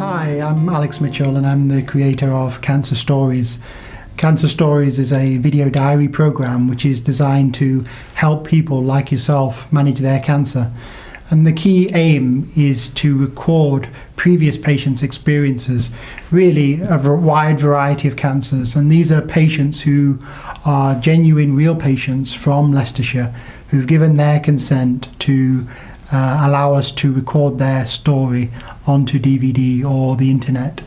Hi, I'm Alex Mitchell and I'm the creator of Cancer Stories. Cancer Stories is a video diary program which is designed to help people like yourself manage their cancer. And the key aim is to record previous patients' experiences, really a wide variety of cancers. And these are patients who are genuine, real patients from Leicestershire who've given their consent to allow us to record their story onto DVD or the internet.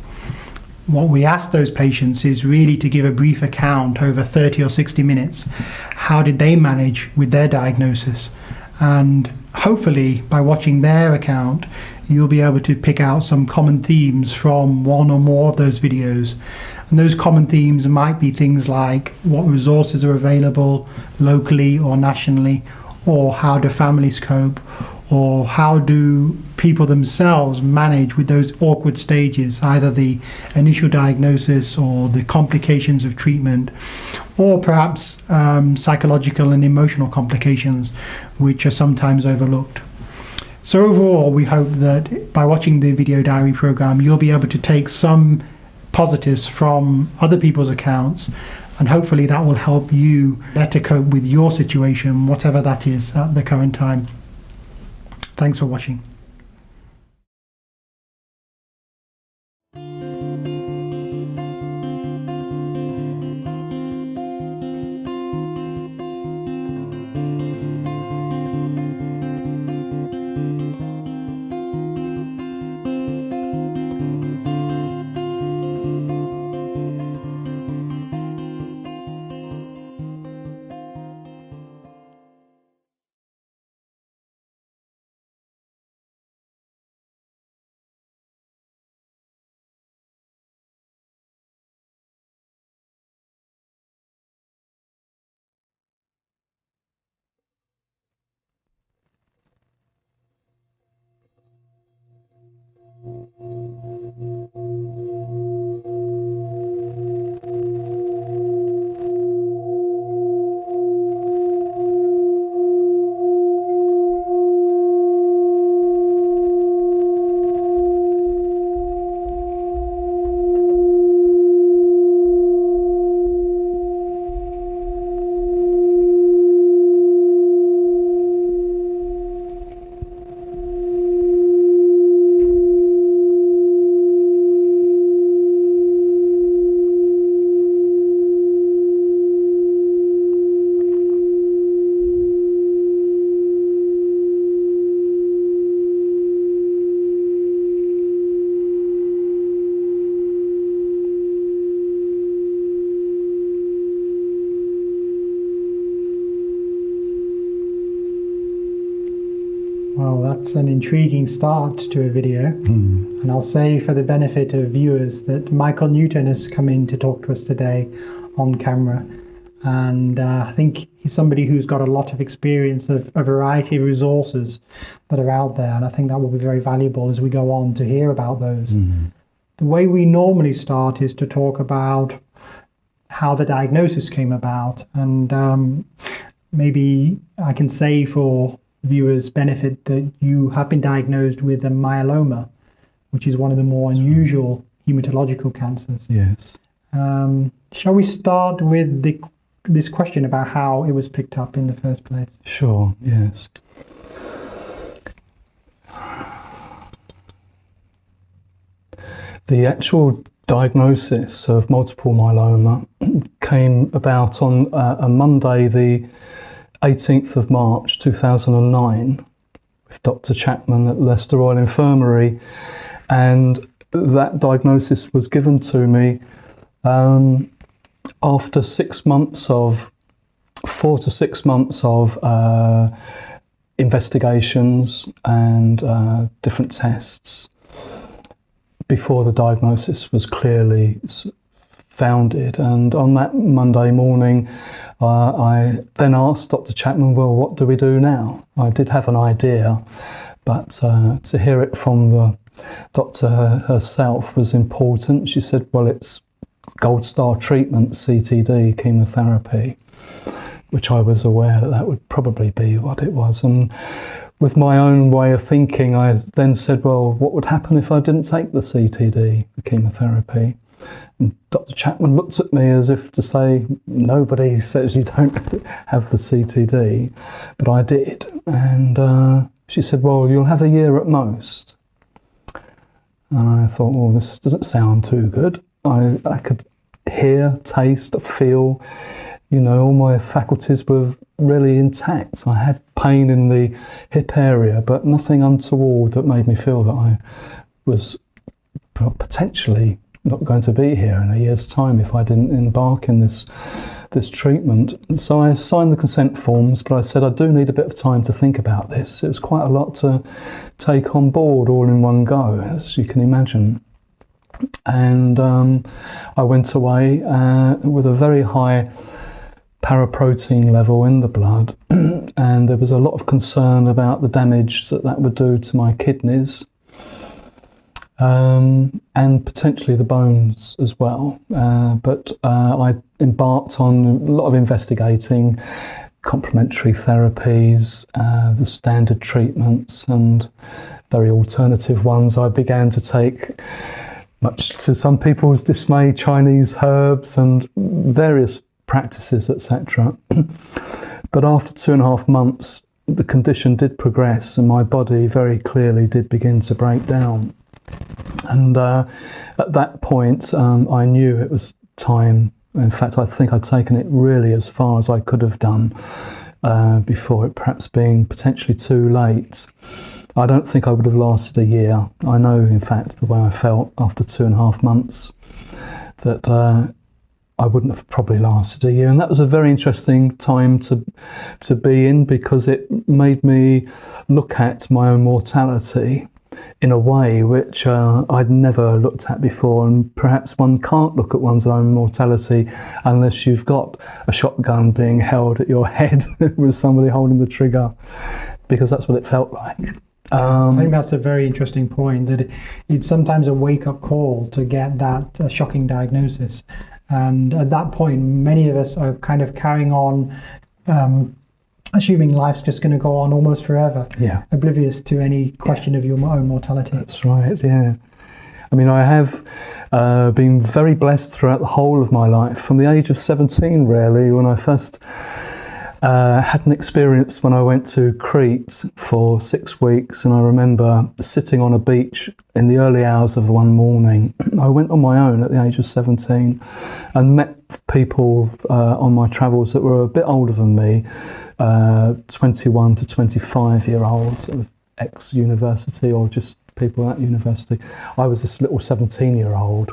What we ask those patients is really to give a brief account over 30 or 60 minutes. How did they manage with their diagnosis? And hopefully by watching their account, you'll be able to pick out some common themes from one or more of those videos. And those common themes might be things like what resources are available locally or nationally, or how do families cope, or how do people themselves manage with those awkward stages, either the initial diagnosis or the complications of treatment, or perhaps psychological and emotional complications, which are sometimes overlooked. So overall, we hope that by watching the video diary program, you'll be able to take some positives from other people's accounts, and hopefully that will help you better cope with your situation, whatever that is at the current time. Thanks for watching. Well, that's an intriguing start to a video. And I'll say for the benefit of viewers that Michael Newton has come in to talk to us today on camera. And I think he's somebody who's got a lot of experience of a variety of resources that are out there. And I think that will be very valuable as we go on to hear about those. The way we normally start is to talk about how the diagnosis came about. And maybe I can say for viewers' benefit that you have been diagnosed with a myeloma, which is one of the more unusual hematological cancers. Yes. Shall we start with this question about how it was picked up in the first place? Sure, yes. The actual diagnosis of multiple myeloma came about on a Monday, the 18th of March 2009, with Dr. Chapman at Leicester Royal Infirmary, and that diagnosis was given to me after 4 to 6 months of investigations and different tests before the diagnosis was clearly founded. And on that Monday morning, I then asked Dr. Chapman, well, what do we do now? I did have an idea, but to hear it from the doctor herself was important. She said, well, it's gold star treatment, CTD, chemotherapy, which I was aware that would probably be what it was. And with my own way of thinking, I then said, well, what would happen if I didn't take the CTD, the chemotherapy? And Dr. Chapman looked at me as if to say, nobody says you don't have the CTD, but I did. And she said, well, you'll have a year at most. And I thought, well, this doesn't sound too good. I could hear, taste, feel, all my faculties were really intact. I had pain in the hip area, but nothing untoward that made me feel that I was potentially not going to be here in a year's time if I didn't embark in this treatment. So I signed the consent forms, but I said I do need a bit of time to think about this. It was quite a lot to take on board all in one go, as you can imagine. And I went away with a very high paraprotein level in the blood, and there was a lot of concern about the damage that would do to my kidneys, and potentially the bones as well. But I embarked on a lot of investigating complementary therapies, the standard treatments, and very alternative ones. I began to take, much to some people's dismay, Chinese herbs and various practices, etc. But after 2.5 months, the condition did progress and my body very clearly did begin to break down. And at that point, I knew it was time. In fact, I think I'd taken it really as far as I could have done before it perhaps being potentially too late. I don't think I would have lasted a year. I know, in fact, the way I felt after 2.5 months, that I wouldn't have probably lasted a year. And that was a very interesting time to be in, because it made me look at my own mortality in a way which I'd never looked at before. And perhaps one can't look at one's own mortality unless you've got a shotgun being held at your head with somebody holding the trigger, because that's what it felt like. I think that's a very interesting point, that it's sometimes a wake-up call to get that shocking diagnosis. And at that point, many of us are kind of carrying on, assuming life's just going to go on almost forever, oblivious to any question of your own mortality. That's right, yeah. I mean, I have been very blessed throughout the whole of my life, from the age of 17, really, when I first had an experience when I went to Crete for 6 weeks, and I remember sitting on a beach in the early hours of one morning. I went on my own at the age of 17 and met people on my travels that were a bit older than me, 21 to 25-year-olds of ex-university or just people at university. I was this little 17-year-old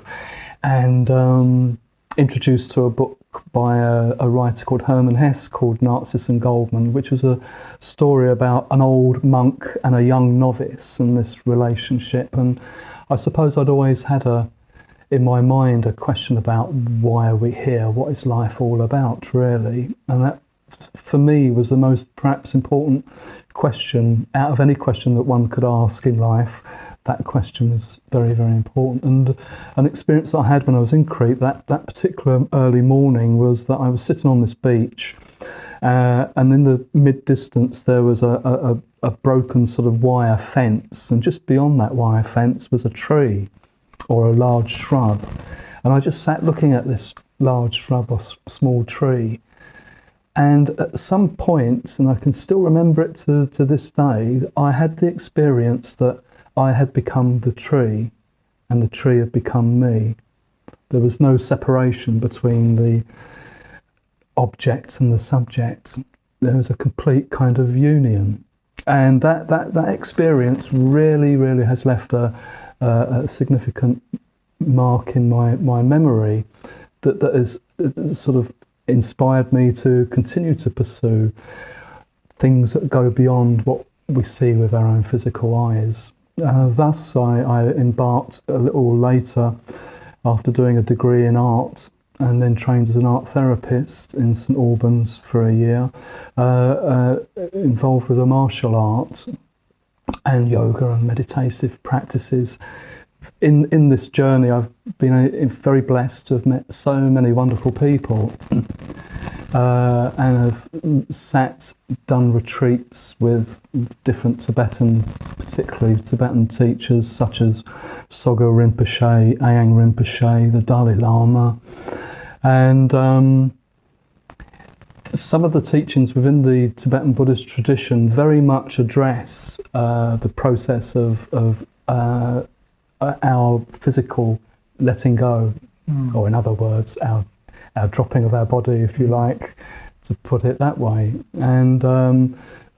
and introduced to a book by a writer called Hermann Hesse called Narcissus and Goldman, which was a story about an old monk and a young novice and this relationship. And I suppose I'd always had in my mind a question about why are we here, what is life all about, really? And that, for me, was the most perhaps important question out of any question that one could ask in life. That question was very, very important. And an experience that I had when I was in Crete that particular early morning was that I was sitting on this beach, and in the mid-distance there was a broken sort of wire fence, and just beyond that wire fence was a tree or a large shrub. And I just sat looking at this large shrub or small tree. And at some point, and I can still remember it to this day, I had the experience that I had become the tree and the tree had become me. There was no separation between the object and the subject. There was a complete kind of union. And that experience really, really has left a significant mark in my memory that has sort of inspired me to continue to pursue things that go beyond what we see with our own physical eyes. Thus, I embarked a little later, after doing a degree in art, and then trained as an art therapist in St Albans for a year, involved with a martial art and yoga and meditative practices. In this journey, I've been very blessed to have met so many wonderful people. and have done retreats with different particularly Tibetan teachers such as Sogyal Rinpoche, Ayang Rinpoche, the Dalai Lama, and some of the teachings within the Tibetan Buddhist tradition very much address the process of our physical letting go, or in other words, our dropping of our body, if you like, to put it that way. And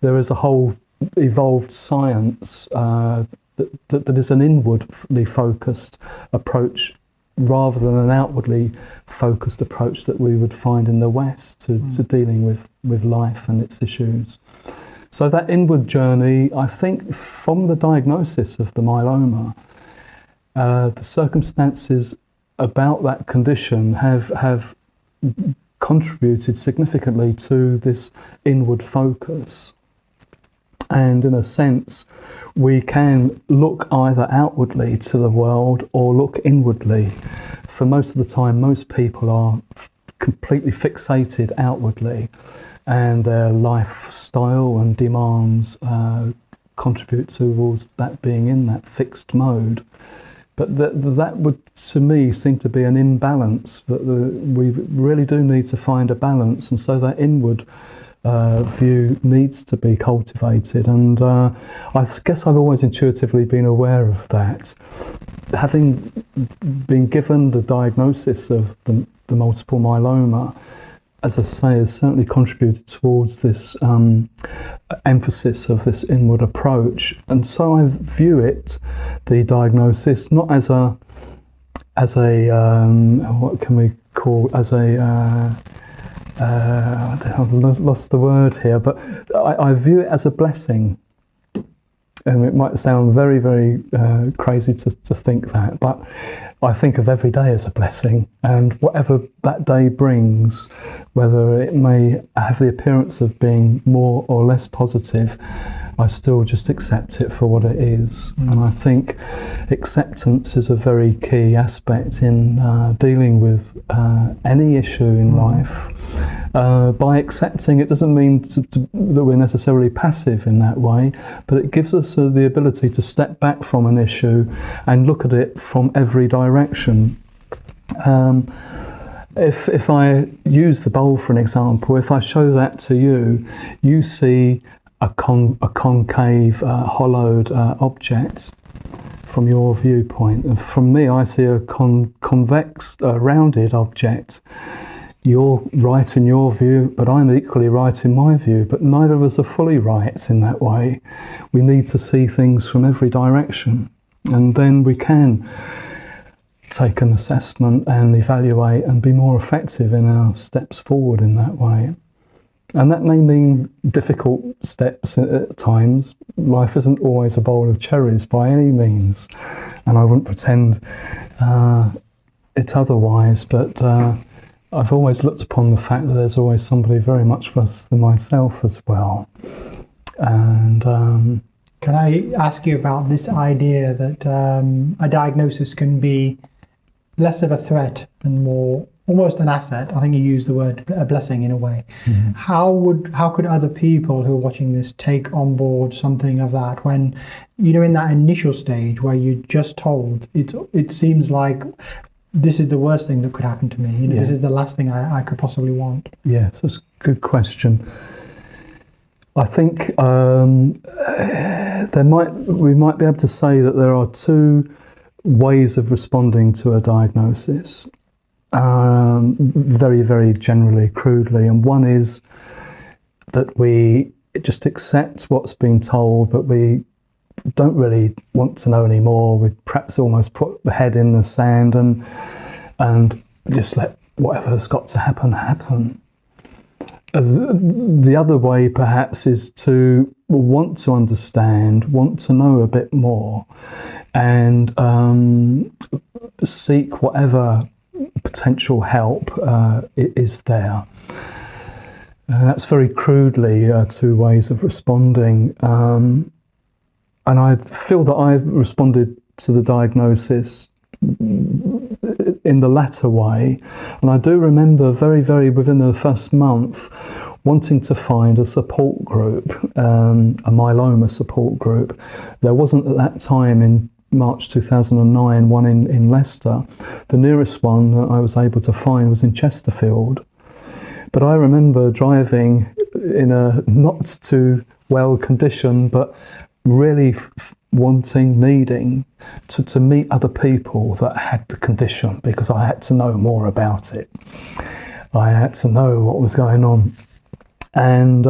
there is a whole evolved science that is an inwardly focused approach rather than an outwardly focused approach that we would find in the West to dealing with life and its issues. So that inward journey, I think from the diagnosis of the myeloma, the circumstances about that condition have contributed significantly to this inward focus. And in a sense, we can look either outwardly to the world or look inwardly. For most of the time, most people are completely fixated outwardly, and their lifestyle and demands contribute towards that being in that fixed mode. But that would, to me, seem to be an imbalance, that we really do need to find a balance, and so that inward view needs to be cultivated. And I guess I've always intuitively been aware of that. Having been given the diagnosis of the multiple myeloma, as I say, has certainly contributed towards this emphasis of this inward approach. And so I view it, the diagnosis, not as a what can we call, as a I've lost the word here, but I view it as a blessing. And it might sound very, very crazy to think that, but I think of every day as a blessing, and whatever that day brings, whether it may have the appearance of being more or less positive, I still just accept it for what it is. And I think acceptance is a very key aspect in dealing with any issue in life. By accepting, it doesn't mean that we're necessarily passive in that way, but it gives us the ability to step back from an issue and look at it from every direction. If I use the bowl for an example, if I show that to you, you see a concave, hollowed object from your viewpoint, and from me I see a convex, rounded object. You're right in your view, but I'm equally right in my view, but neither of us are fully right in that way. We need to see things from every direction, and then we can take an assessment and evaluate and be more effective in our steps forward in that way. And that may mean difficult steps at times. Life isn't always a bowl of cherries by any means, and I wouldn't pretend it's otherwise, but I've always looked upon the fact that there's always somebody very much worse than myself as well. And can I ask you about this idea that a diagnosis can be less of a threat and more almost an asset? I think you used the word a blessing in a way. Mm-hmm. How could other people who are watching this take on board something of that when, in that initial stage where you're just told it seems like this is the worst thing that could happen to me. This is the last thing I could possibly want. Yes, that's a good question. I think we might be able to say that there are two ways of responding to a diagnosis, very, very generally, crudely. And one is that we just accept what's been told, but we don't really want to know anymore. We perhaps almost put the head in the sand and just let whatever's got to happen happen. The other way perhaps is to want to understand, want to know a bit more, and seek whatever potential help is there. That's very crudely two ways of responding. And I feel that I've responded to the diagnosis in the latter way. And I do remember very within the first month wanting to find a support group, a myeloma support group. There wasn't at that time, in March 2009, one in Leicester. The nearest one that I was able to find was in Chesterfield. But I remember driving in a not too well condition, but really needing to meet other people that had the condition, because I had to know more about it. I had to know what was going on. And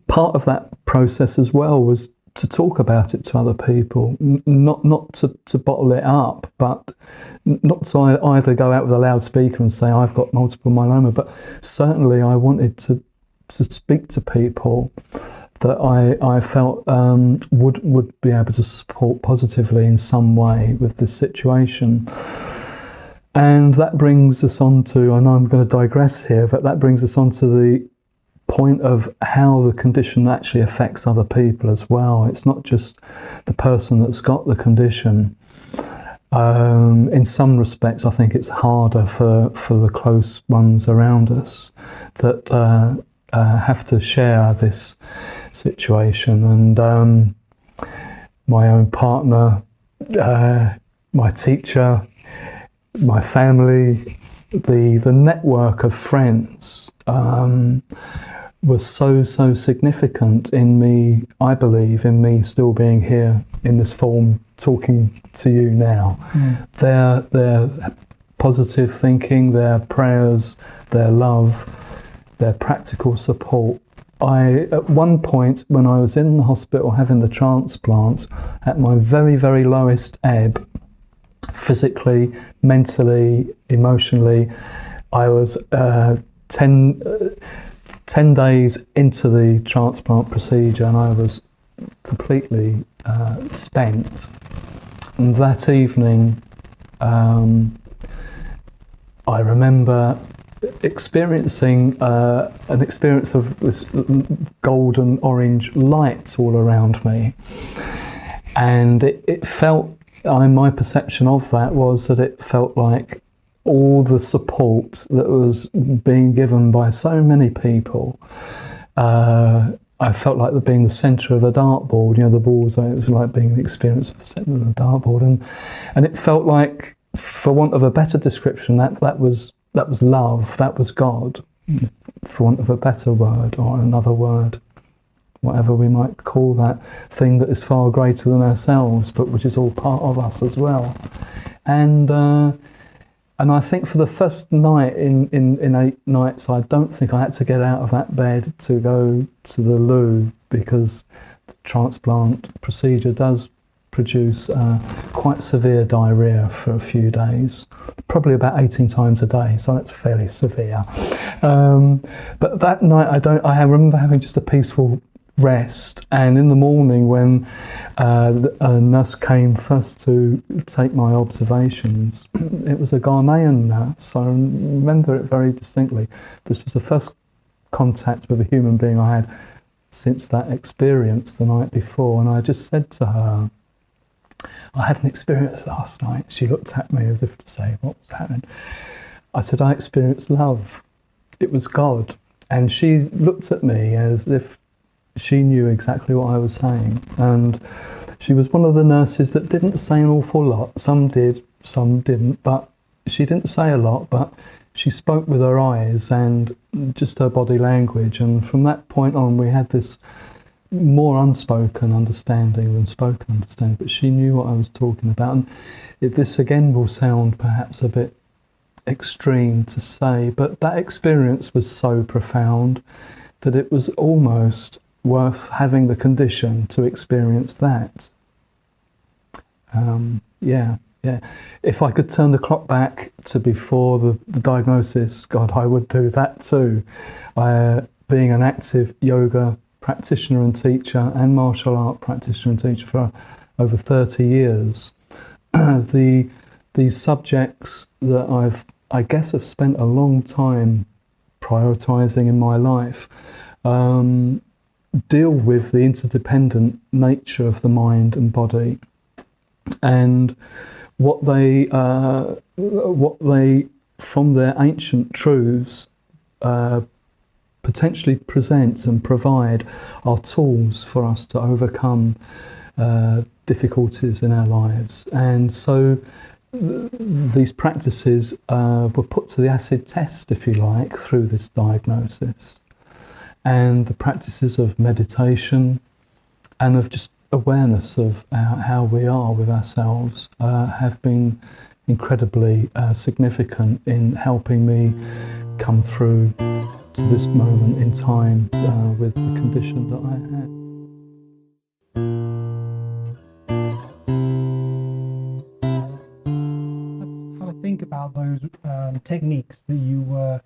part of that process as well was to talk about it to other people, not to bottle it up, but not to either go out with a loudspeaker and say, I've got multiple myeloma, but certainly I wanted to speak to people that I felt would be able to support positively in some way with this situation. And that brings us on to, I know I'm going to digress here, but that brings us on to the point of how the condition actually affects other people as well. It's not just the person that's got the condition. In some respects, I think it's harder for the close ones around us that have to share this situation. And my own partner, my teacher, my family, the network of friends was so significant in me, I believe, in me still being here in this form, talking to you now. Their positive thinking, their prayers, their love, their practical support. At one point, when I was in the hospital having the transplant, at my very lowest ebb, physically, mentally, emotionally, I was 10 days into the transplant procedure, and I was completely spent. And that evening, I remember experiencing an experience of this golden orange light all around me, and it felt, my perception of that was that it felt like all the support that was being given by so many people. I felt like being the centre of a dartboard. The balls, it was like being the experience of the centre of a dartboard, and it felt like, for want of a better description, that was love, that was God, for want of a better word or another word, whatever we might call that thing that is far greater than ourselves, but which is all part of us as well. And I think for the first night in 8 nights, I don't think I had to get out of that bed to go to the loo, because the transplant procedure does produce quite severe diarrhea for a few days, probably about 18 times a day, so that's fairly severe. But that night, I remember having just a peaceful rest, and in the morning when a nurse came first to take my observations, it was a Ghanaian nurse. I remember it very distinctly. This was the first contact with a human being I had since that experience the night before, and I just said to her, I had an experience last night. She looked at me as if to say, what was happening? I said, I experienced love. It was God. And she looked at me as if she knew exactly what I was saying. And she was one of the nurses that didn't say an awful lot. Some did, some didn't, but she didn't say a lot, but she spoke with her eyes and just her body language. And from that point on, we had this more unspoken understanding than spoken understanding, but she knew what I was talking about. And this again will sound perhaps a bit extreme to say, but that experience was so profound that it was almost worth having the condition to experience that. If I could turn the clock back to before the diagnosis, God, I would do that too. Being an active yoga practitioner and teacher and martial art practitioner and teacher for over 30 years, the subjects that I guess have spent a long time prioritising in my life deal with the interdependent nature of the mind and body. And what they from their ancient truths potentially present and provide are tools for us to overcome difficulties in our lives. And so these practices were put to the acid test, if you like, through this diagnosis. And the practices of meditation and of just awareness of how we are with ourselves have been incredibly significant in helping me come through to this moment in time with the condition that I had. Let's have a think about those techniques that you were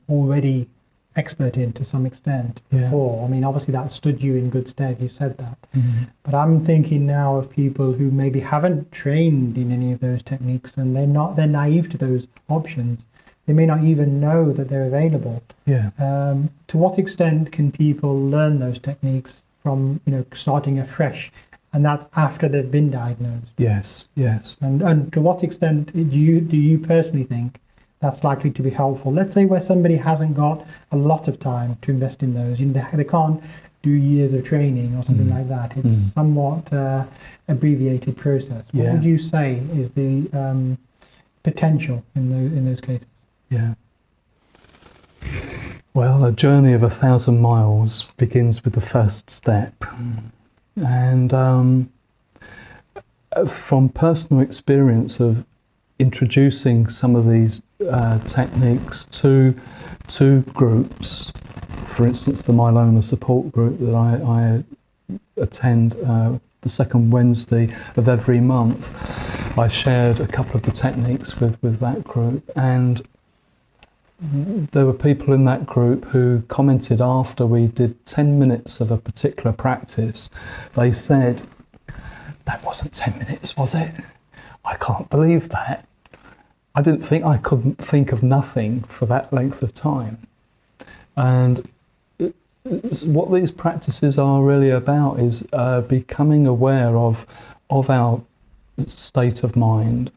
already expert in to some extent before. I mean, obviously that stood you in good stead, you said that. But I'm thinking now of people who maybe haven't trained in any of those techniques, and they're naive to those options. They may not even know that they're available. To what extent can people learn those techniques from, starting afresh, and that's after they've been diagnosed? Yes. And to what extent do you personally think that's likely to be helpful? Let's say where somebody hasn't got a lot of time to invest in those. They can't do years of training or something like that. It's somewhat abbreviated process. What would you say is the potential in those cases? Well, a journey of 1,000 miles begins with the first step. And from personal experience of introducing some of these techniques to groups, for instance the myeloma support group that I attend the second Wednesday of every month, I shared a couple of the techniques with that group, and there were people in that group who commented after we did 10 minutes of a particular practice. They said, "That wasn't 10 minutes, was it? I can't believe that. I couldn't think of nothing for that length of time." And what these practices are really about is becoming aware of our state of mind,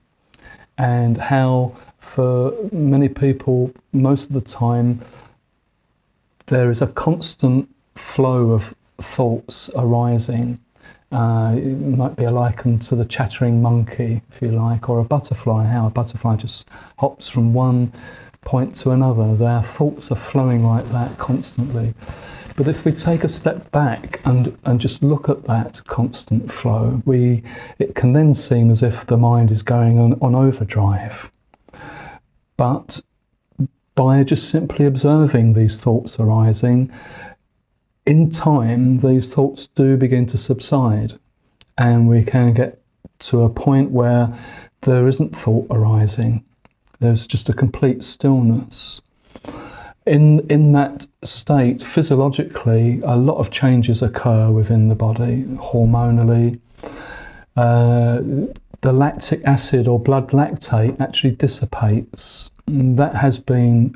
and how for many people most of the time there is a constant flow of thoughts arising. It might be likened to the chattering monkey, if you like, or a butterfly, how a butterfly just hops from one point to another. Their thoughts are flowing like that constantly. But if we take a step back and just look at that constant flow, it can then seem as if the mind is going on overdrive. But by just simply observing these thoughts arising, in time, these thoughts do begin to subside, and we can get to a point where there isn't thought arising. There's just a complete stillness. In that state, physiologically, a lot of changes occur within the body, hormonally. The lactic acid or blood lactate actually dissipates. That has been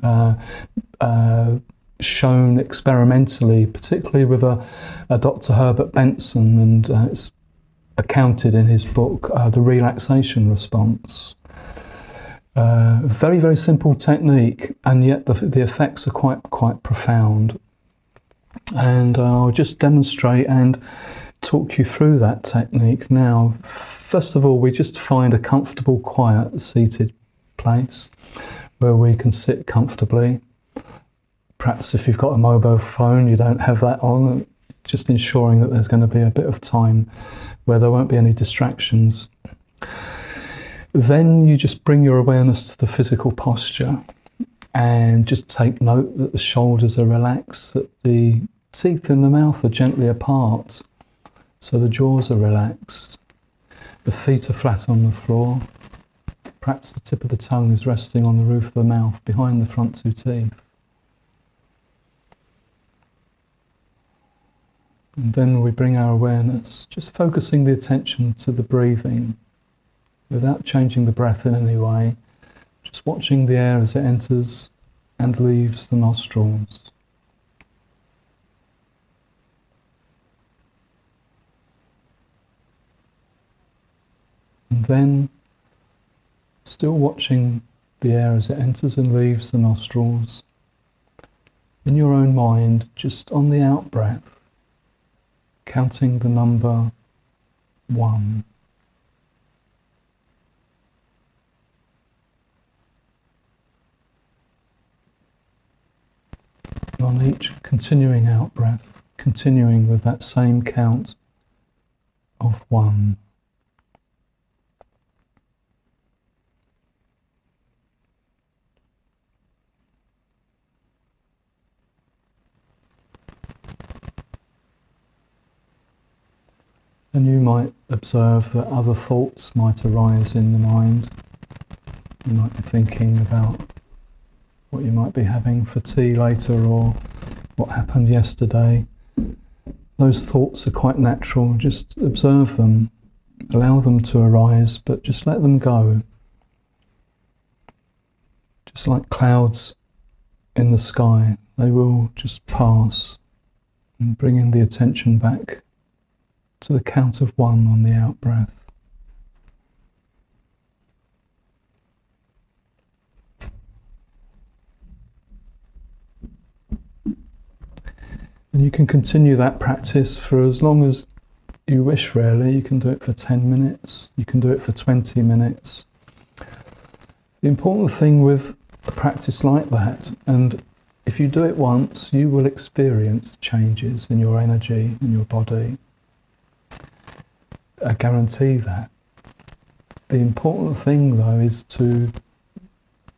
shown experimentally, particularly with a Dr. Herbert Benson, and it's accounted in his book, The Relaxation Response. Very, very simple technique, and yet the effects are quite profound. And I'll just demonstrate and talk you through that technique now. First of all, we just find a comfortable, quiet, seated place where we can sit comfortably. Perhaps if you've got a mobile phone, you don't have that on, just ensuring that there's going to be a bit of time where there won't be any distractions. Then you just bring your awareness to the physical posture and just take note that the shoulders are relaxed, that the teeth in the mouth are gently apart, so the jaws are relaxed. The feet are flat on the floor. Perhaps the tip of the tongue is resting on the roof of the mouth behind the front two teeth. And then we bring our awareness, just focusing the attention to the breathing, without changing the breath in any way, just watching the air as it enters and leaves the nostrils. And then, still watching the air as it enters and leaves the nostrils, in your own mind, just on the out-breath, counting the number 1. On each continuing out-breath, continuing with that same count of 1. And you might observe that other thoughts might arise in the mind. You might be thinking about what you might be having for tea later, or what happened yesterday. Those thoughts are quite natural. Just observe them, allow them to arise, but just let them go. Just like clouds in the sky, they will just pass, and bringing the attention back to the count of 1 on the out-breath. And you can continue that practice for as long as you wish, really. You can do it for 10 minutes, you can do it for 20 minutes. The important thing with a practice like that, and if you do it once, you will experience changes in your energy, in your body. I guarantee that. The important thing, though, is to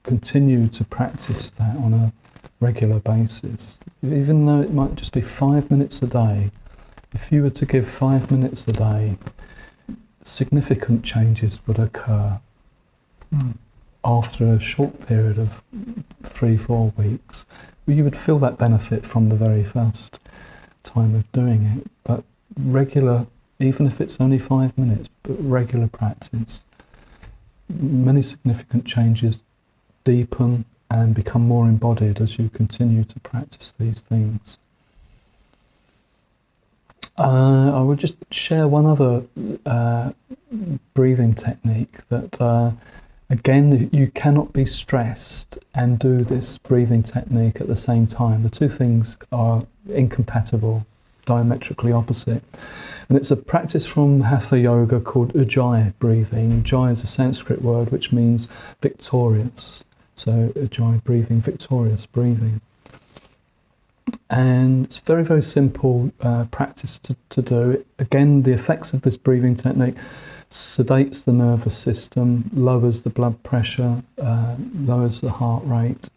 continue to practice that on a regular basis. Even though it might just be 5 minutes a day, if you were to give 5 minutes a day, significant changes would occur. After a short period of 3-4 weeks, you would feel that benefit from the very first time of doing it. But regular, even if it's only 5 minutes, but regular practice, many significant changes deepen and become more embodied as you continue to practice these things. I would just share one other breathing technique that, again, you cannot be stressed and do this breathing technique at the same time. The two things are incompatible, diametrically opposite. And it's a practice from Hatha Yoga called Ujjayi breathing. Ujjayi is a Sanskrit word which means victorious. So Ujjayi breathing, victorious breathing. And it's very, very simple practice to do. Again, the effects of this breathing technique sedates the nervous system, lowers the blood pressure, lowers the heart rate.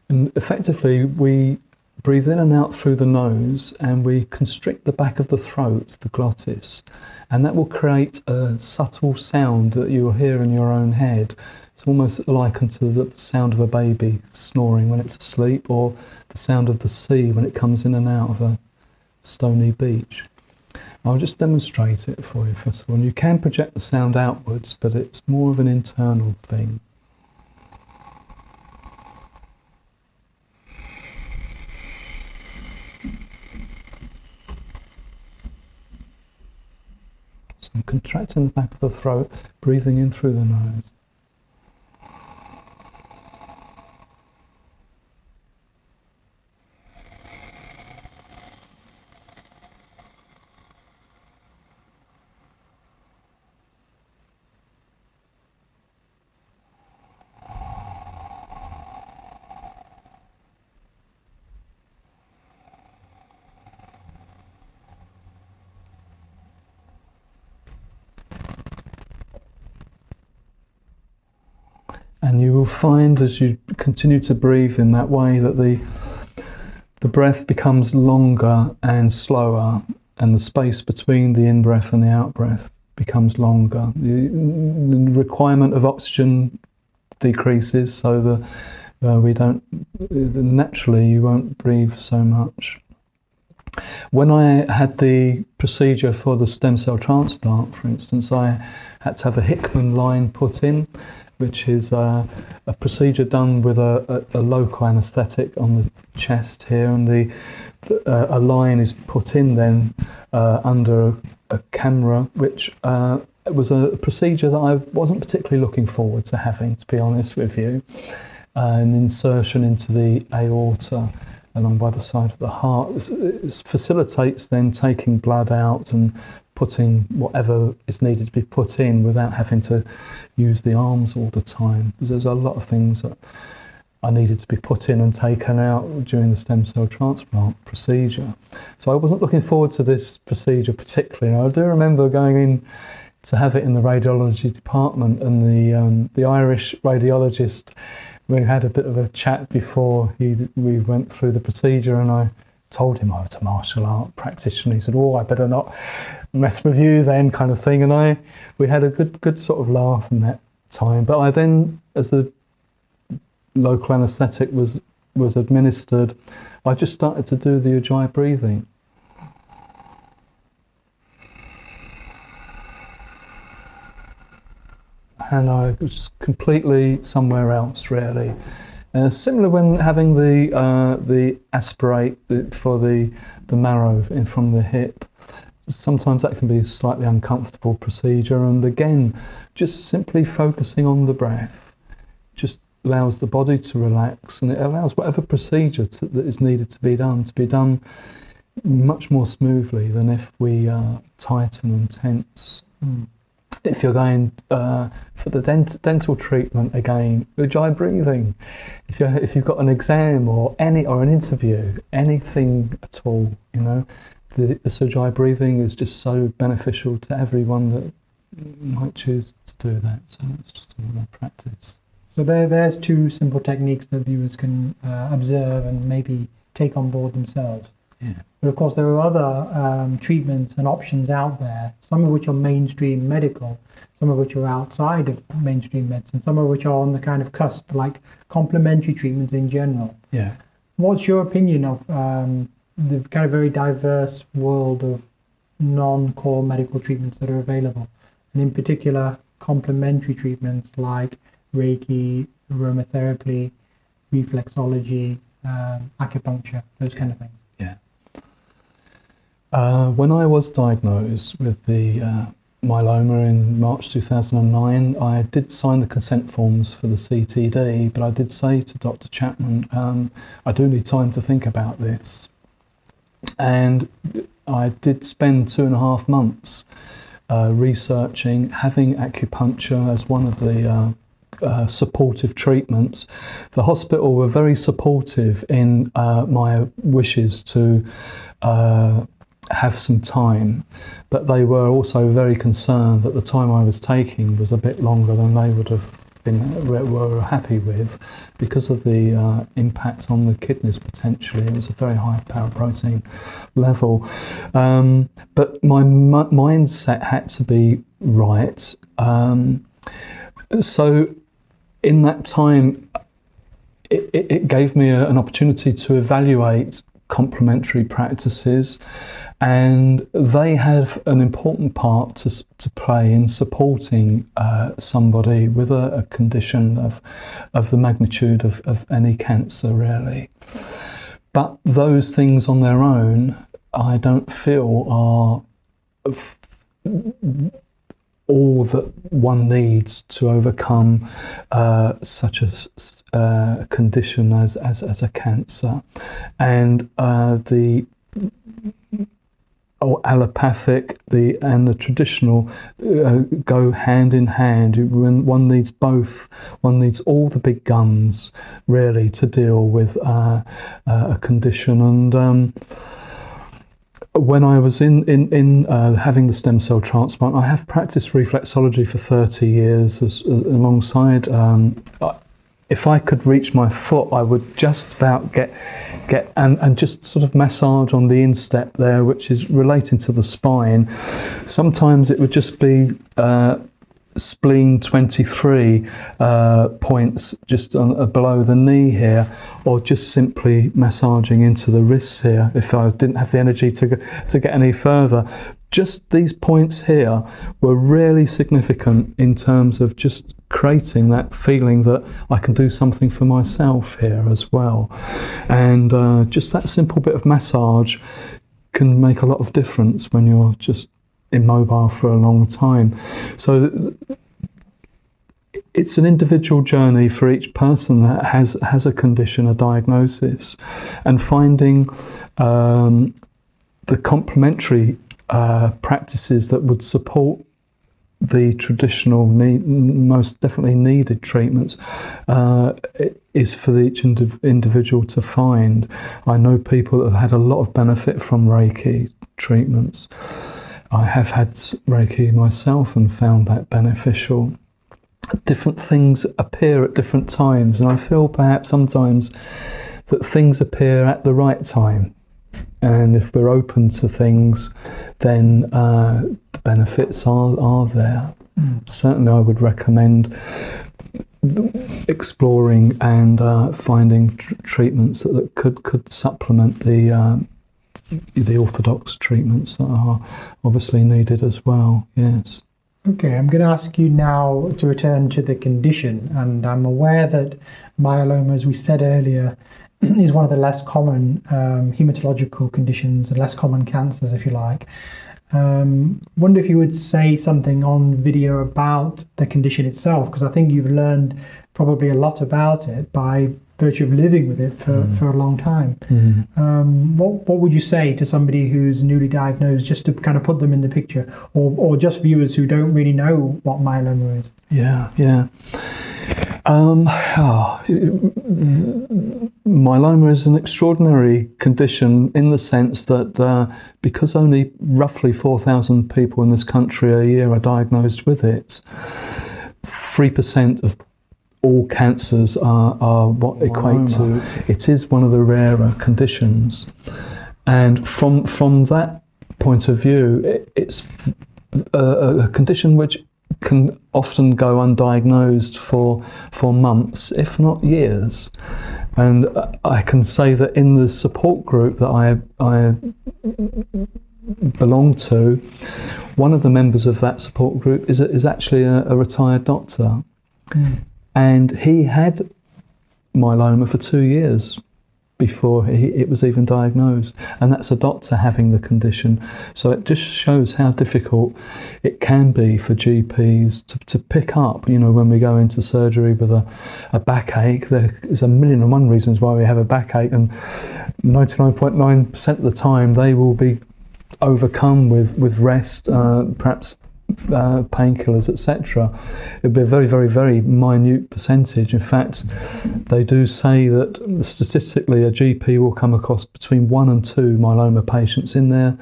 And effectively, we breathe in and out through the nose, and we constrict the back of the throat, the glottis, and that will create a subtle sound that you'll hear in your own head. It's almost likened to the sound of a baby snoring when it's asleep, or the sound of the sea when it comes in and out of a stony beach. I'll just demonstrate it for you first of all. And you can project the sound outwards, but it's more of an internal thing. So I'm contracting the back of the throat, breathing in through the nose. And you will find as you continue to breathe in that way that the breath becomes longer and slower, and the space between the in-breath and the out-breath becomes longer. The requirement of oxygen decreases, so naturally you won't breathe so much. When I had the procedure for the stem cell transplant, for instance, I had to have a Hickman line put in, which is a procedure done with a local anaesthetic on the chest here, and a line is put in then under a camera which it was a procedure that I wasn't particularly looking forward to having, to be honest with you. An insertion into the aorta along by the side of the heart. It facilitates then taking blood out and putting whatever is needed to be put in without having to use the arms all the time. There's a lot of things that I needed to be put in and taken out during the stem cell transplant procedure. So I wasn't looking forward to this procedure particularly. I do remember going in to have it in the radiology department, and the Irish radiologist, we had a bit of a chat before we went through the procedure, and I told him I was a martial art practitioner. He said, "Oh, I better not mess with you then," kind of thing. And we had a good sort of laugh in that time. But I then, as the local anaesthetic was administered, I just started to do the Ujjayi breathing. And I was just completely somewhere else, really. Similar when having the aspirate for the marrow in from the hip. Sometimes that can be a slightly uncomfortable procedure, and again, just simply focusing on the breath just allows the body to relax, and it allows whatever procedure that is needed to be done much more smoothly than if we tighten and tense. If you're going for the dental treatment, again, Ujjayi breathing. If you've got an exam or an interview, anything at all, the Ujjayi breathing is just so beneficial to everyone that might choose to do that. So it's just a little practice. So there's two simple techniques that viewers can observe and maybe take on board themselves. Yeah. But of course, there are other treatments and options out there, some of which are mainstream medical, some of which are outside of mainstream medicine, some of which are on the kind of cusp, like complementary treatments in general. Yeah. What's your opinion of the kind of very diverse world of non-core medical treatments that are available, and in particular, complementary treatments like Reiki, aromatherapy, reflexology, acupuncture, those kind of things? Yeah. When I was diagnosed with the myeloma in March 2009, I did sign the consent forms for the CTD, but I did say to Dr. Chapman, I do need time to think about this. And I did spend 2.5 months researching, having acupuncture as one of the supportive treatments. The hospital were very supportive in my wishes to have some time, but they were also very concerned that the time I was taking was a bit longer than they would have were happy with, because of the impact on the kidneys potentially. It was a very high paraprotein level, but my mindset had to be right. So in that time, it gave me an opportunity to evaluate complementary practices, and they have an important part to play in supporting somebody with a condition of the magnitude of any cancer, really. But those things on their own, I don't feel are all that one needs to overcome such a condition as a cancer. And the allopathic and the traditional go hand in hand. When one needs both, one needs all the big guns really to deal with a condition. And when I was in having the stem cell transplant, I have practiced reflexology for 30 years alongside. If I could reach my foot, I would just about get and just sort of massage on the instep there, which is relating to the spine. Sometimes it would just be spleen 23 points just below the knee here, or just simply massaging into the wrists here if I didn't have the energy to get any further. Just these points here were really significant in terms of just creating that feeling that I can do something for myself here as well. And just that simple bit of massage can make a lot of difference when you're just immobile for a long time. So it's an individual journey for each person that has a condition, a diagnosis, and finding the complementary practices that would support the traditional most definitely needed treatments is for each individual to find. I know people that have had a lot of benefit from Reiki treatments. I have had Reiki myself and found that beneficial. Different things appear at different times, and I feel perhaps sometimes that things appear at the right time. And if we're open to things, then the benefits are there. Certainly I would recommend exploring and finding treatments that could supplement the orthodox treatments that are obviously needed as well, yes. Okay, I'm going to ask you now to return to the condition, and I'm aware that myeloma, as we said earlier, is one of the less common hematological conditions, and less common cancers, if you like. Wonder if you would say something on video about the condition itself, because I think you've learned probably a lot about it by virtue of living with it for a long time. What would you say to somebody who's newly diagnosed, just to kind of put them in the picture, or just viewers who don't really know what myeloma is? Yeah. Myeloma is an extraordinary condition in the sense that because only roughly 4,000 people in this country a year are diagnosed with it, 3% of all cancers are what equate to. It is one of the rarer conditions, and from that point of view, it's a condition which can often go undiagnosed for months, if not years. And I can say that in the support group that I belong to, one of the members of that support group is actually a retired doctor. And he had myeloma for 2 years before it was even diagnosed, and that's a doctor having the condition. So it just shows how difficult it can be for GPs to pick up. You know, when we go into surgery with a backache, there's a million and one reasons why we have a backache, and 99.9% of the time they will be overcome with rest, perhaps painkillers, etc. It would be a very, very, very minute percentage. In fact, they do say that statistically a GP will come across between 1 and 2 myeloma patients in their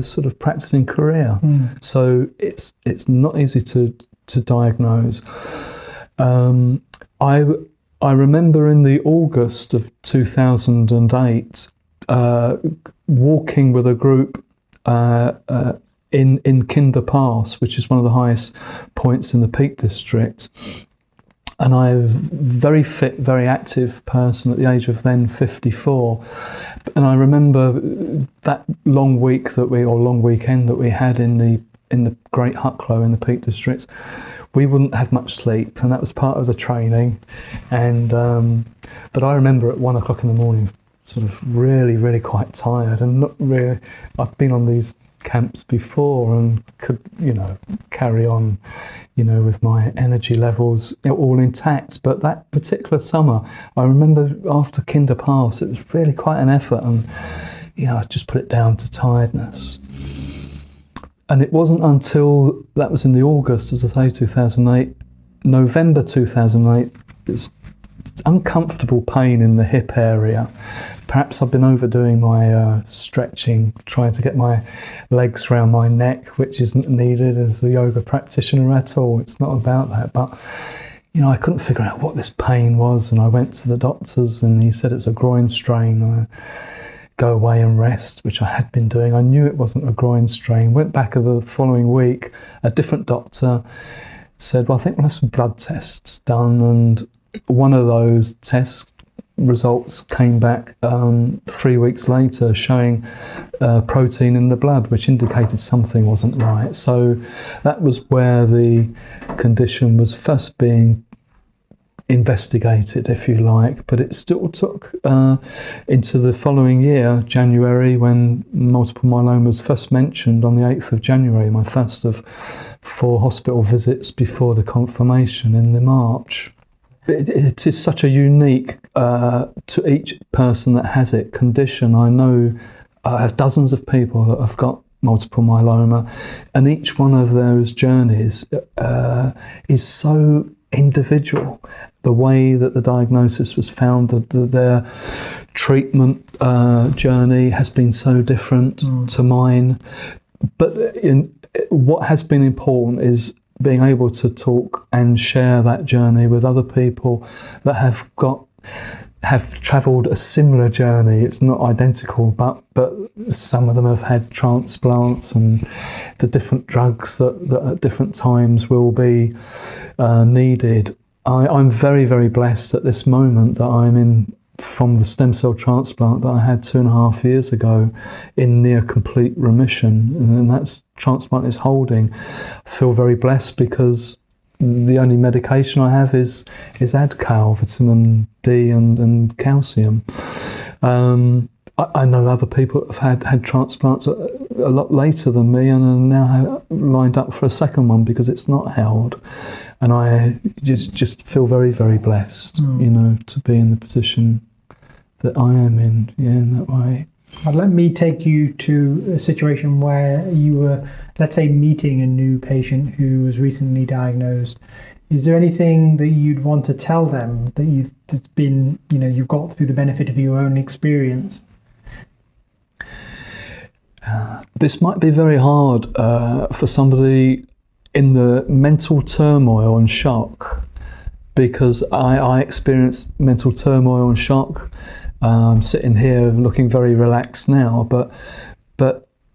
sort of practicing career. So it's not easy to diagnose. I remember in the August of 2008 walking with a group in Kinder Pass, which is one of the highest points in the Peak District. And I'm a very fit, very active person at the age of then 54. And I remember that long weekend that we had in the Great Hucklow in the Peak District. We wouldn't have much sleep, and that was part of the training. And but I remember at 1 o'clock in the morning, sort of really, really quite tired, and not really. I've been on these camps before and could, carry on, with my energy levels all intact. But that particular summer, I remember after Kinder Pass, it was really quite an effort, and I just put it down to tiredness. And it wasn't until that was in the August, as I say, 2008, November 2008, it's uncomfortable pain in the hip area. Perhaps I've been overdoing my stretching, trying to get my legs around my neck, which isn't needed as a yoga practitioner at all. It's not about that. But, I couldn't figure out what this pain was, and I went to the doctors and he said it was a groin strain. Go away and rest, which I had been doing. I knew it wasn't a groin strain. Went back the following week, a different doctor said, well, I think we'll have some blood tests done, and one of those test results came back 3 weeks later showing protein in the blood, which indicated something wasn't right. So that was where the condition was first being investigated, if you like, but it still took into the following year, January, when multiple myeloma was first mentioned on the 8th of January, my first of 4 hospital visits before the confirmation in the March. It is such a unique, to each person that has it, condition. I know I have dozens of people that have got multiple myeloma, and each one of those journeys is so individual. The way that the diagnosis was found, their treatment journey has been so different to mine. But what has been important is being able to talk and share that journey with other people that have travelled a similar journey. It's not identical, but some of them have had transplants and the different drugs that at different times will be needed. I'm very, very blessed at this moment that I'm in from the stem cell transplant that I had 2.5 years ago in near complete remission, and that's transplant is holding. I feel very blessed because the only medication I have is Adcal, vitamin D and calcium. I know other people have had transplants a lot later than me and are now lined up for a second one because it's not held. And I just feel very, very blessed, to be in the position that I am in that way. Let me take you to a situation where you were, let's say, meeting a new patient who was recently diagnosed. Is there anything that you'd want to tell them that you've got through the benefit of your own experience? This might be very hard for somebody in the mental turmoil and shock, because I experienced mental turmoil and shock. Sitting here looking very relaxed now, but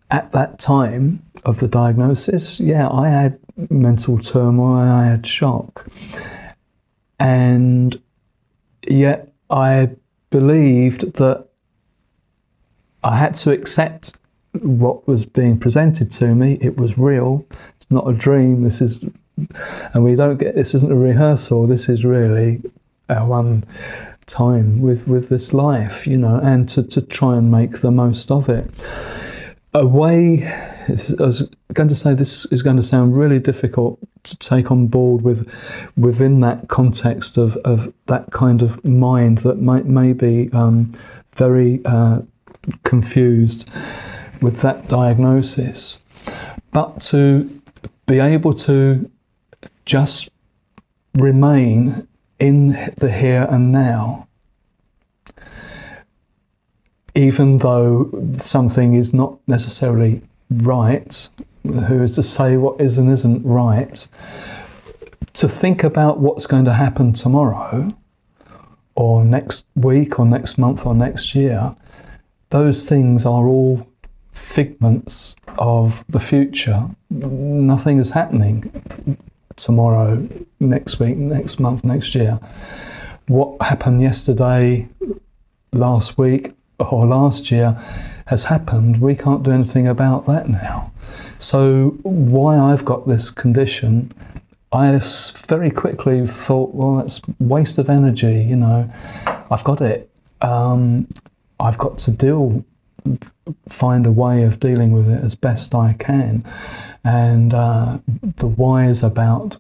at that time of the diagnosis, I had mental turmoil, I had shock, and yet I believed that I had to accept what was being presented to me. It was real. It's not a dream. This isn't a rehearsal. This is really our one time with this life, and to try and make the most of it. I was going to say, this is going to sound really difficult to take on board within that context of that kind of mind that may be very confused with that diagnosis, but to be able to just remain in the here and now, even though something is not necessarily right. Who is to say what is and isn't right? To think about what's going to happen tomorrow, or next week, or next month, or next year, those things are all figments of the future. Nothing is happening tomorrow, next week, next month, next year. What happened yesterday, last week, or last year has happened. We can't do anything about that now. So why I've got this condition, I very quickly thought, well, it's waste of energy, I've got it. I've got to find a way of dealing with it as best I can. And the whys about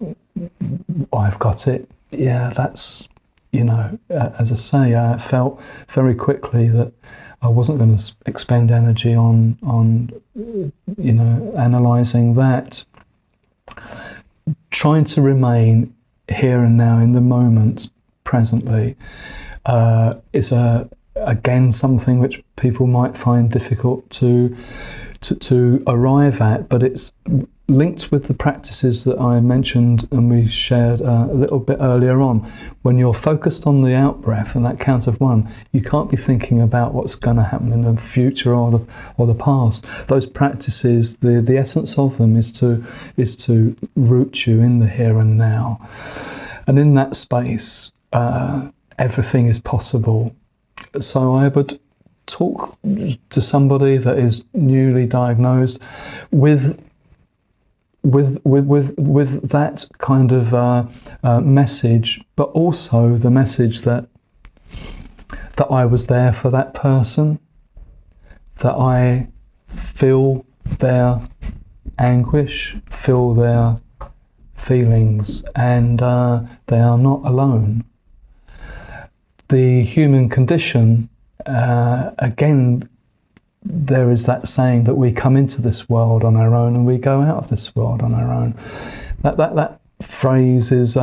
I've got it, that's, as I say, I felt very quickly that I wasn't going to expend energy on analysing that. Trying to remain here and now in the moment, presently, is again something which people might find difficult to arrive at, but it's linked with the practices that I mentioned and we shared a little bit earlier on. When you're focused on the out breath and that count of 1, you can't be thinking about what's going to happen in the future or the past. Those practices, the essence of them is to root you in the here and now, and in that space, everything is possible. So I would talk to somebody that is newly diagnosed with with that kind of message, but also the message that I was there for that person, that I feel their anguish, feel their feelings, and they are not alone. The human condition, again, there is that saying that we come into this world on our own and we go out of this world on our own. That phrase is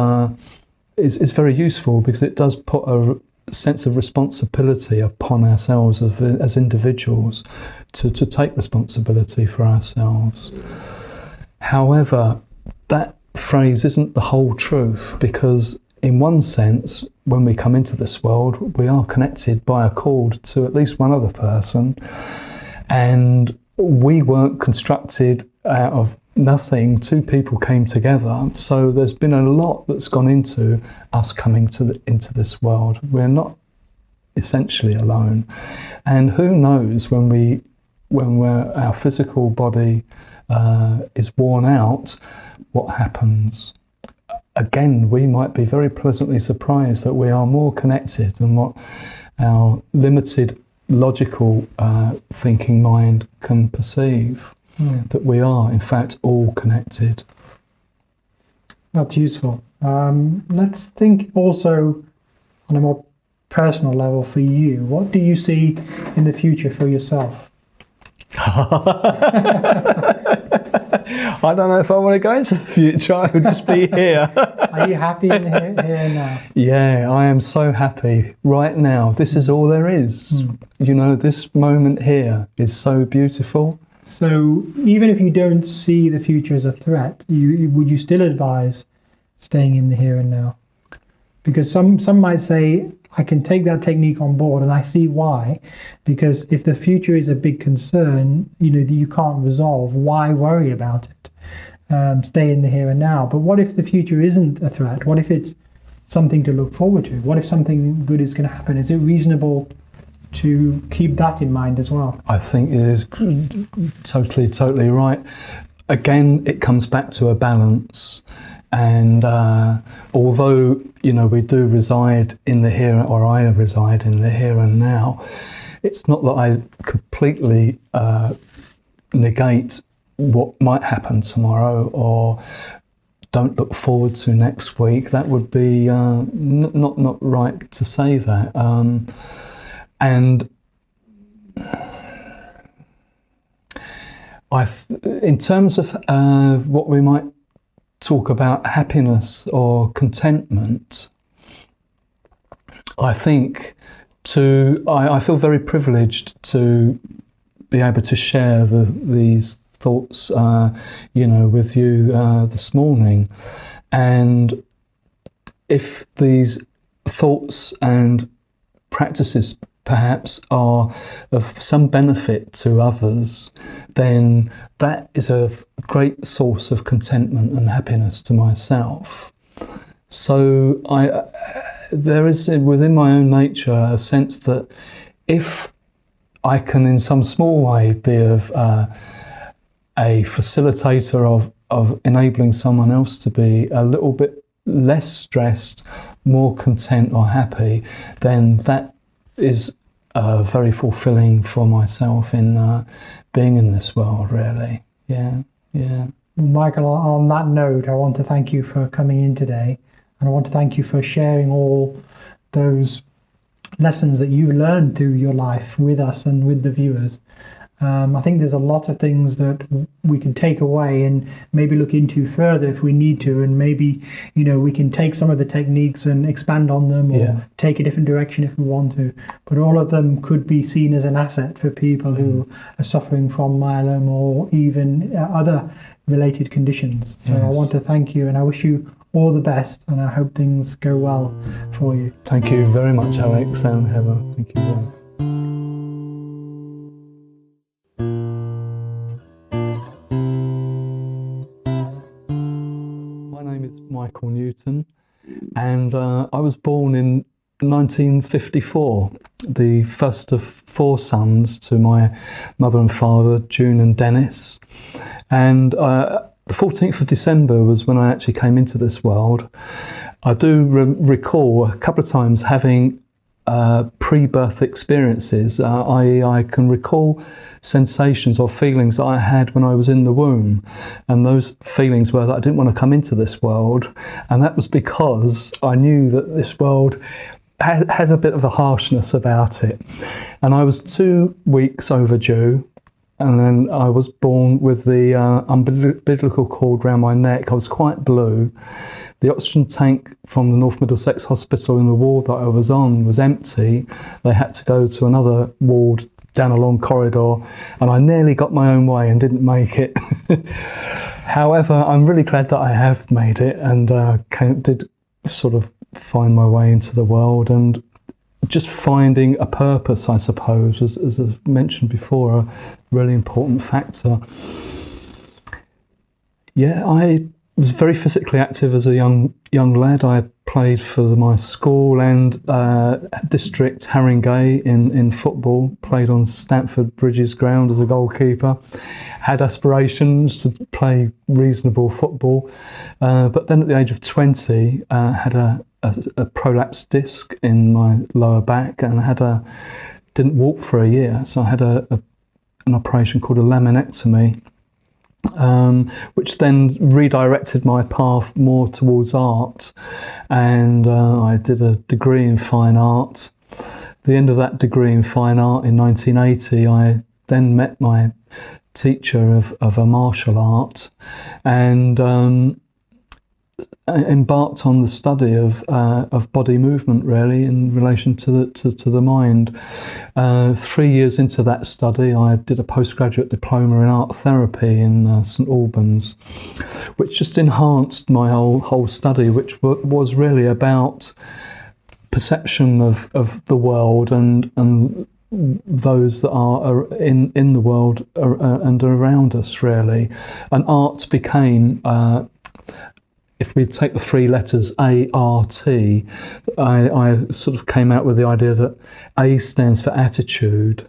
very useful because it does put a sense of responsibility upon ourselves as individuals to take responsibility for ourselves. However, that phrase isn't the whole truth, because in one sense, when we come into this world, we are connected by a cord to at least one other person, and we weren't constructed out of nothing. Two people came together, so there's been a lot that's gone into us coming into this world. We're not essentially alone, and who knows when our physical body is worn out, what happens. Again, we might be very pleasantly surprised that we are more connected than what our limited logical thinking mind can perceive. That we are, in fact, all connected. That's useful. Let's think also on a more personal level for you. What do you see in the future for yourself? I don't know if I want to go into the future. I would just be here. Are you happy in here now? Yeah, I am so happy right now. This is all there is. You know, this moment here is so beautiful. So even if you don't see the future as a threat, would you still advise staying in the here and now? Because some might say, I can take that technique on board, and I see why. Because if the future is a big concern, that you can't resolve, why worry about it? Stay in the here and now. But what if the future isn't a threat? What if it's something to look forward to? What if something good is going to happen? Is it reasonable to keep that in mind as well? I think it is totally right. Again, it comes back to a balance. And although, we do reside in the here, or I reside in the here and now, it's not that I completely negate what might happen tomorrow or don't look forward to next week. That would be not right to say that. And in terms of what we might talk about, happiness or contentment, I think I feel very privileged to be able to share these thoughts, with you this morning. And if these thoughts and practices perhaps are of some benefit to others, then that is a great source of contentment and happiness to myself. So there is within my own nature a sense that if I can in some small way be of a facilitator of enabling someone else to be a little bit less stressed, more content or happy, then that is very fulfilling for myself in being in this world, really. Yeah. Michael, on that note, I want to thank you for coming in today, and I want to thank you for sharing all those lessons that you learned through your life with us and with the viewers. I think there's a lot of things that we can take away and maybe look into further if we need to, and maybe we can take some of the techniques and expand on them, or take a different direction if we want to. But all of them could be seen as an asset for people who are suffering from myeloma or even other related conditions. So I want to thank you, and I wish you all the best, and I hope things go well for you. Thank you very much, Alex and Heather. Thank you very much. Michael Newton, and I was born in 1954, the first of four sons to my mother and father, June and Dennis. And the 14th of December was when I actually came into this world. I do recall a couple of times having pre-birth experiences, i.e. I can recall sensations or feelings that I had when I was in the womb, and those feelings were that I didn't want to come into this world, and that was because I knew that this world had a bit of a harshness about it, and I was 2 weeks overdue. And then I was born with the umbilical cord around my neck. I was quite blue. The oxygen tank from the North Middlesex Hospital in the ward that I was on was empty. They had to go to another ward down a long corridor, and I nearly got my own way and didn't make it. However, I'm really glad that I have made it, and did sort of find my way into the world, and just finding a purpose, I suppose, as I've mentioned before, a really important factor. Yeah, I was very physically active as a young lad. I played for my school and district Haringey in football, played on Stamford Bridges ground as a goalkeeper, had aspirations to play reasonable football, but then at the age of 20 had a prolapsed disc in my lower back, and didn't walk for a year, so I had an operation called a laminectomy, which then redirected my path more towards art, and I did a degree in fine art. At the end of that degree in fine art in 1980, I then met my teacher of a martial art, and embarked on the study of body movement, really, in relation to the mind. 3 years into that study, I did a postgraduate diploma in art therapy in St Albans, which just enhanced my whole study, which was really about perception of the world and those that are in the world and around us, really. And art became if we take the 3 letters ART, I sort of came out with the idea that A stands for attitude,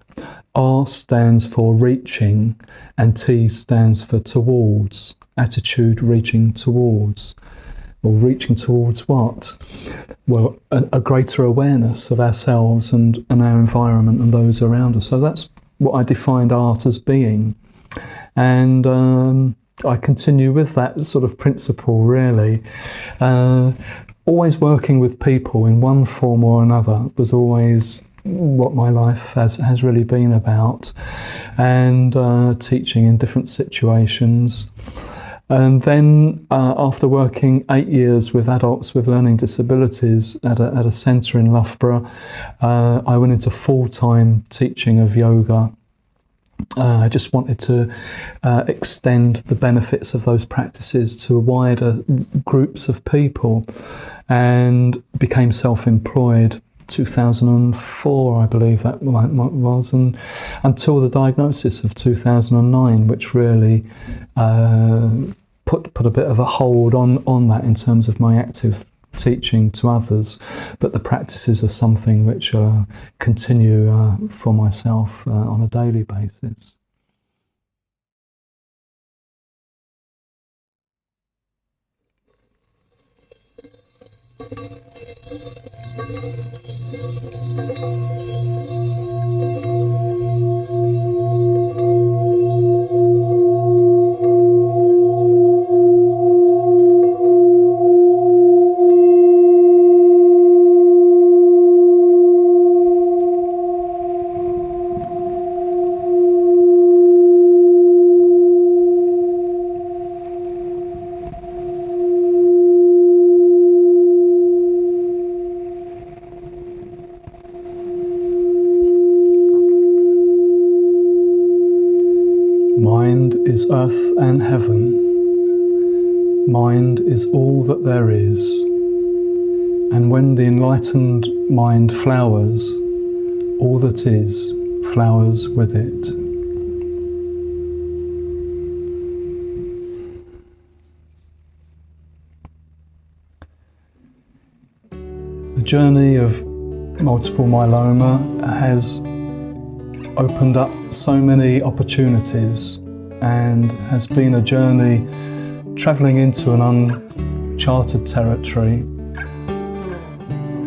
R stands for reaching, and T stands for towards. Attitude, reaching towards. Well, reaching towards what? Well, a greater awareness of ourselves and our environment and those around us. So that's what I defined art as being. And I continue with that sort of principle, really. Always working with people in one form or another was always what my life has really been about, and teaching in different situations. And then after working 8 years with adults with learning disabilities at a centre in Loughborough, I went into full-time teaching of yoga. I just wanted to extend the benefits of those practices to wider groups of people, and became self-employed 2004, I believe that was, and until the diagnosis of 2009, which really put a bit of a hold on that in terms of my active teaching to others, but the practices are something which continue for myself on a daily basis. Mind is earth and heaven. Mind is all that there is. And when the enlightened mind flowers, all that is flowers with it. The journey of multiple myeloma has opened up so many opportunities, and has been a journey travelling into an uncharted territory.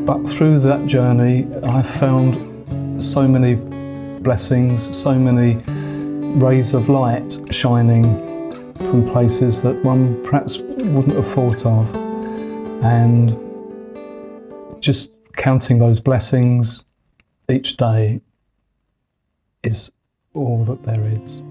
But through that journey, I found so many blessings, so many rays of light shining from places that one perhaps wouldn't have thought of. And just counting those blessings each day is all that there is.